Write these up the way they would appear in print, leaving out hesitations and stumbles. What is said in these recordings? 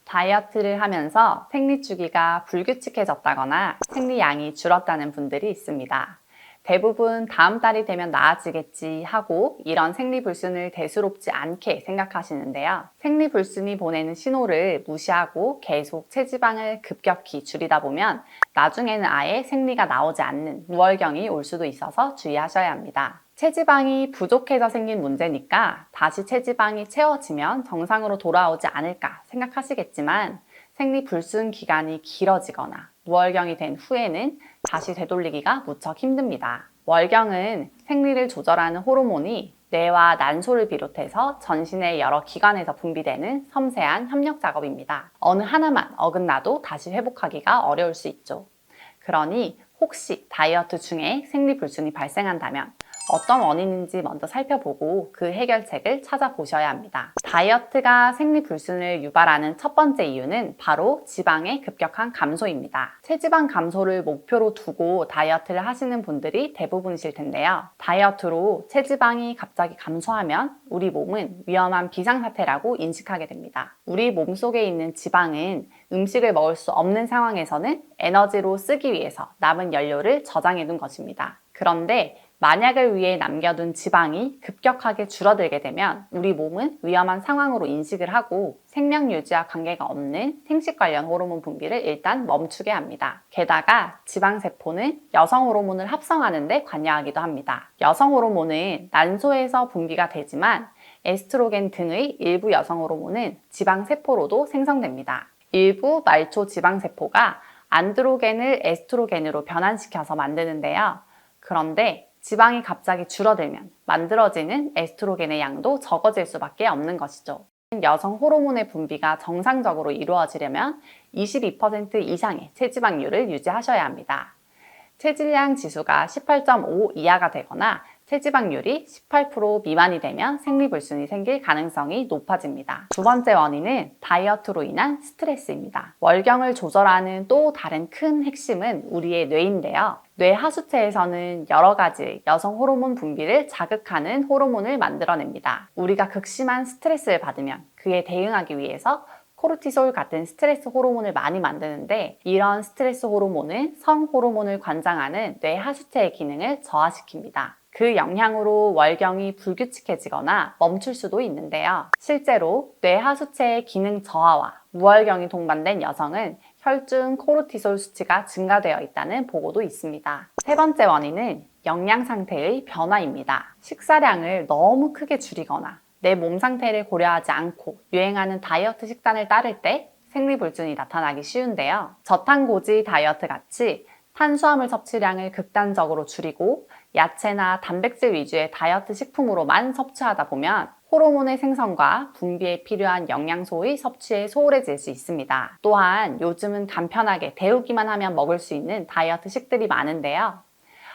다이어트를 하면서 생리주기가 불규칙해졌다거나 생리량이 줄었다는 분들이 있습니다. 대부분 다음 달이 되면 나아지겠지 하고 이런 생리불순을 대수롭지 않게 생각하시는데요. 생리불순이 보내는 신호를 무시하고 계속 체지방을 급격히 줄이다 보면 나중에는 아예 생리가 나오지 않는 무월경이 올 수도 있어서 주의하셔야 합니다. 체지방이 부족해서 생긴 문제니까 다시 체지방이 채워지면 정상으로 돌아오지 않을까 생각하시겠지만 생리불순 기간이 길어지거나 무월경이 된 후에는 다시 되돌리기가 무척 힘듭니다. 월경은 생리를 조절하는 호르몬이 뇌와 난소를 비롯해서 전신의 여러 기관에서 분비되는 섬세한 협력 작업입니다. 어느 하나만 어긋나도 다시 회복하기가 어려울 수 있죠. 그러니 혹시 다이어트 중에 생리불순이 발생한다면 어떤 원인인지 먼저 살펴보고 그 해결책을 찾아보셔야 합니다. 다이어트가 생리불순을 유발하는 첫 번째 이유는 바로 지방의 급격한 감소입니다. 체지방 감소를 목표로 두고 다이어트를 하시는 분들이 대부분이실 텐데요. 다이어트로 체지방이 갑자기 감소하면 우리 몸은 위험한 비상사태라고 인식하게 됩니다. 우리 몸속에 있는 지방은 음식을 먹을 수 없는 상황에서는 에너지로 쓰기 위해서 남은 연료를 저장해 둔 것입니다. 그런데 만약을 위해 남겨둔 지방이 급격하게 줄어들게 되면 우리 몸은 위험한 상황으로 인식을 하고 생명 유지와 관계가 없는 생식 관련 호르몬 분비를 일단 멈추게 합니다. 게다가 지방세포는 여성 호르몬을 합성하는 데 관여하기도 합니다. 여성 호르몬은 난소에서 분비가 되지만 에스트로겐 등의 일부 여성 호르몬은 지방세포로도 생성됩니다. 일부 말초 지방세포가 안드로겐을 에스트로겐으로 변환시켜서 만드는데요. 그런데 지방이 갑자기 줄어들면 만들어지는 에스트로겐의 양도 적어질 수밖에 없는 것이죠. 여성 호르몬의 분비가 정상적으로 이루어지려면 22% 이상의 체지방률을 유지하셔야 합니다. 체질량 지수가 18.5 이하가 되거나 체지방률이 18% 미만이 되면 생리불순이 생길 가능성이 높아집니다. 두 번째 원인은 다이어트로 인한 스트레스입니다. 월경을 조절하는 또 다른 큰 핵심은 우리의 뇌인데요. 뇌 하수체에서는 여러 가지 여성 호르몬 분비를 자극하는 호르몬을 만들어냅니다. 우리가 극심한 스트레스를 받으면 그에 대응하기 위해서 코르티솔 같은 스트레스 호르몬을 많이 만드는데 이런 스트레스 호르몬은 성 호르몬을 관장하는 뇌 하수체의 기능을 저하시킵니다. 그 영향으로 월경이 불규칙해지거나 멈출 수도 있는데요. 실제로 뇌 하수체의 기능 저하와 무월경이 동반된 여성은 혈중 코르티솔 수치가 증가되어 있다는 보고도 있습니다. 세 번째 원인은 영양 상태의 변화입니다. 식사량을 너무 크게 줄이거나 내 몸 상태를 고려하지 않고 유행하는 다이어트 식단을 따를 때 생리불순이 나타나기 쉬운데요. 저탄고지 다이어트 같이 탄수화물 섭취량을 극단적으로 줄이고 야채나 단백질 위주의 다이어트 식품으로만 섭취하다 보면 호르몬의 생성과 분비에 필요한 영양소의 섭취에 소홀해질 수 있습니다. 또한 요즘은 간편하게 데우기만 하면 먹을 수 있는 다이어트 식들이 많은데요.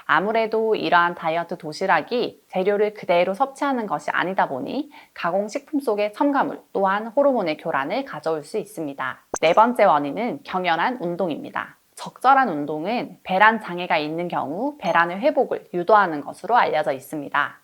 아무래도 이러한 다이어트 도시락이 재료를 그대로 섭취하는 것이 아니다 보니 가공식품 속의 첨가물 또한 호르몬의 교란을 가져올 수 있습니다. 네 번째 원인은 경연한 운동입니다. 적절한 운동은 배란 장애가 있는 경우 배란의 회복을 유도하는 것으로 알려져 있습니다.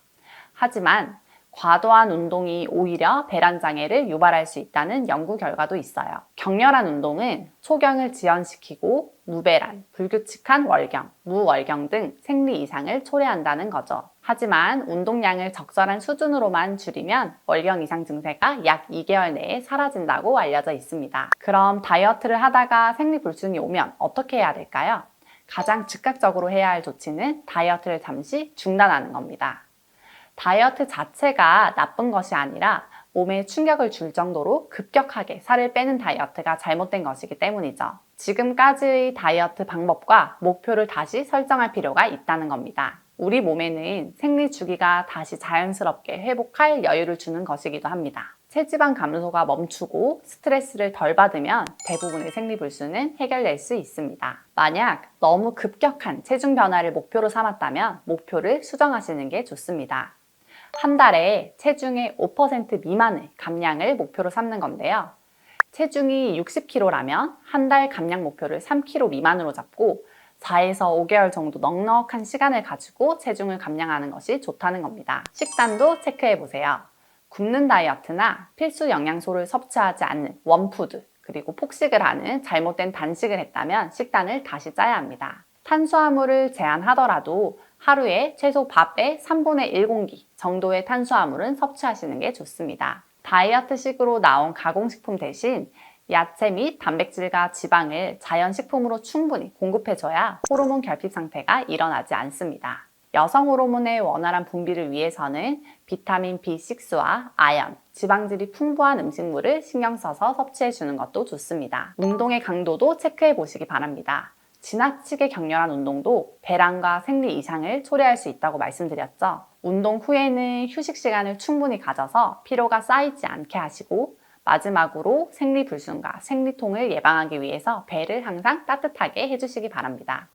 하지만 과도한 운동이 오히려 배란 장애를 유발할 수 있다는 연구 결과도 있어요. 격렬한 운동은 초경을 지연시키고 무배란, 불규칙한 월경, 무월경 등 생리 이상을 초래한다는 거죠. 하지만 운동량을 적절한 수준으로만 줄이면 월경 이상 증세가 약 2개월 내에 사라진다고 알려져 있습니다. 그럼 다이어트를 하다가 생리불순이 오면 어떻게 해야 될까요? 가장 즉각적으로 해야 할 조치는 다이어트를 잠시 중단하는 겁니다. 다이어트 자체가 나쁜 것이 아니라 몸에 충격을 줄 정도로 급격하게 살을 빼는 다이어트가 잘못된 것이기 때문이죠. 지금까지의 다이어트 방법과 목표를 다시 설정할 필요가 있다는 겁니다. 우리 몸에는 생리 주기가 다시 자연스럽게 회복할 여유를 주는 것이기도 합니다. 체지방 감소가 멈추고 스트레스를 덜 받으면 대부분의 생리불순은 해결될 수 있습니다. 만약 너무 급격한 체중 변화를 목표로 삼았다면 목표를 수정하시는 게 좋습니다. 한 달에 체중의 5% 미만의 감량을 목표로 삼는 건데요. 체중이 60kg라면 한 달 감량 목표를 3kg 미만으로 잡고 4에서 5개월 정도 넉넉한 시간을 가지고 체중을 감량하는 것이 좋다는 겁니다. 식단도 체크해 보세요. 굶는 다이어트나 필수 영양소를 섭취하지 않는 원푸드, 그리고 폭식을 하는 잘못된 단식을 했다면 식단을 다시 짜야 합니다. 탄수화물을 제한하더라도 하루에 최소 밥의 3분의 1공기 정도의 탄수화물은 섭취하시는 게 좋습니다. 다이어트식으로 나온 가공식품 대신 야채 및 단백질과 지방을 자연식품으로 충분히 공급해줘야 호르몬 결핍 상태가 일어나지 않습니다. 여성 호르몬의 원활한 분비를 위해서는 비타민 B6와 아연, 지방질이 풍부한 음식물을 신경 써서 섭취해 주는 것도 좋습니다. 운동의 강도도 체크해 보시기 바랍니다. 지나치게 격렬한 운동도 배란과 생리 이상을 초래할 수 있다고 말씀드렸죠. 운동 후에는 휴식 시간을 충분히 가져서 피로가 쌓이지 않게 하시고, 마지막으로 생리불순과 생리통을 예방하기 위해서 배를 항상 따뜻하게 해주시기 바랍니다.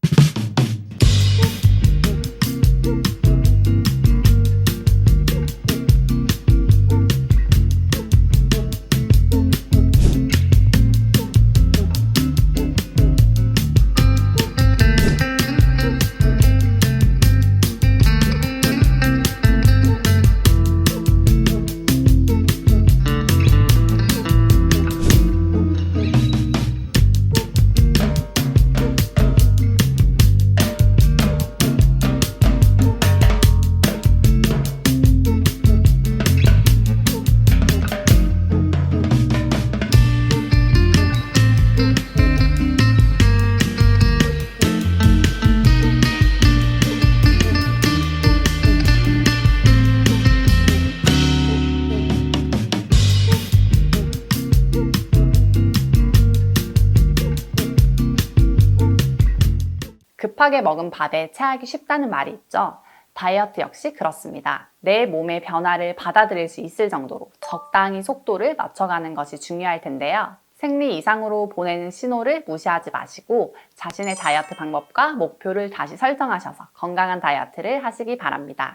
급하게 먹은 밥에 체하기 쉽다는 말이 있죠. 다이어트 역시 그렇습니다. 내 몸의 변화를 받아들일 수 있을 정도로 적당히 속도를 맞춰가는 것이 중요할 텐데요. 생리 이상으로 보내는 신호를 무시하지 마시고 자신의 다이어트 방법과 목표를 다시 설정하셔서 건강한 다이어트를 하시기 바랍니다.